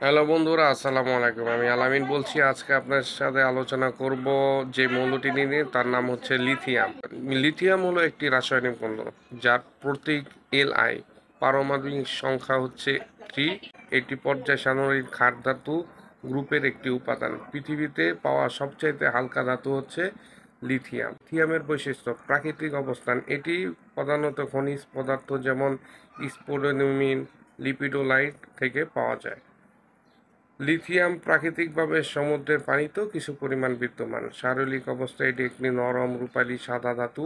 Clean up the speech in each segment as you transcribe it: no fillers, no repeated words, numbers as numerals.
Hello বন্ধুরা, আসসালামু আলাইকুম। আমি আলামিন বলছি। আজকে আপনার সাথে আলোচনা করব যে মৌলটি নিয়ে, তার নাম হচ্ছে লিথিয়াম। লিথিয়াম হলো একটি রাসায়নিক মৌল যার প্রতীক Li। পারমাণবিক সংখ্যা হচ্ছে 3। এটি পর্যায় সারণীর ক্ষার ধাতু গ্রুপের একটি উপাদান। পৃথিবীতে পাওয়া সবচাইতে হালকা ধাতু হচ্ছে লিথিয়াম। লিথিয়ামের বৈশিষ্ট্য: প্রাকৃতিক অবস্থান: এটি প্রধানত খনিজ পদার্থ যেমন স্পোডোনিউমিন, লিপিডোলাইট থেকে পাওয়া যায়। লিথিয়াম প্রাকৃতিকভাবে সমুদ্রের পানিতেও কিছু পরিমাণ বিদ্যমান। শারীরিক অবস্থায় এটি একটি নরম রূপালি সাদা ধাতু।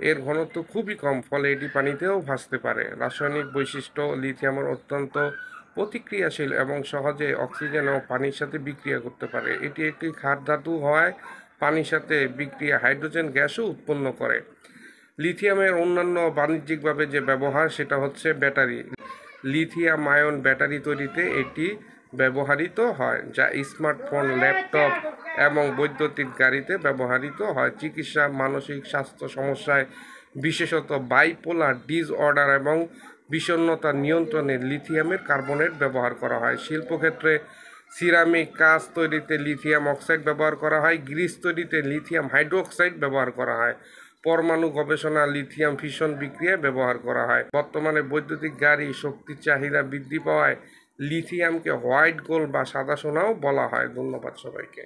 এর ঘনত্ব খুবই কম, ফলে এটি পানিতেও ভাসতে পারে। রাসায়নিক বৈশিষ্ট্য: লিথিয়ামের অত্যন্ত প্রতিক্রিয়াশীল এবং সহজে অক্সিজেন ও পানির সাথে বিক্রিয়া করতে পারে। এটি একটি ক্ষার ধাতু হওয়ায় পানির সাথে বিক্রিয়া হাইড্রোজেন গ্যাসও উৎপন্ন করে। লিথিয়ামের অন্যান্য বাণিজ্যিকভাবে যে ব্যবহার, সেটা হচ্ছে ব্যাটারি। লিথিয়াম আয়ন ব্যাটারি তৈরিতে এটি ব্যবহৃত হয়, যা স্মার্টফোন, ল্যাপটপ এবং বৈদ্যুতিক গাড়িতে ব্যবহৃত হয়। চিকিৎসা: মানসিক স্বাস্থ্য সমস্যায়, বিশেষত বাইপোলার ডিসঅর্ডার এবং বিষণ্ণতা নিয়ন্ত্রণে লিথিয়ামের কার্বনেট ব্যবহার করা হয়। শিল্পক্ষেত্রে সিরামিক কাঁচ তৈরিতে লিথিয়াম অক্সাইড ব্যবহার করা হয়। গ্রিস তৈরিতে লিথিয়াম হাইড্রোক্সাইড ব্যবহার করা হয়। পরমাণু গবেষণা লিথিয়াম ফিশন বিক্রিয়ায় ব্যবহার করা হয়। বর্তমানে বৈদ্যুতিক গাড়ি শক্তির চাহিদা বৃদ্ধি পাওয়ায় লিথিয়ামকে হোয়াইট গোল্ড বা সাদা সোনাও বলা হয়। ধন্যবাদ সবাইকে।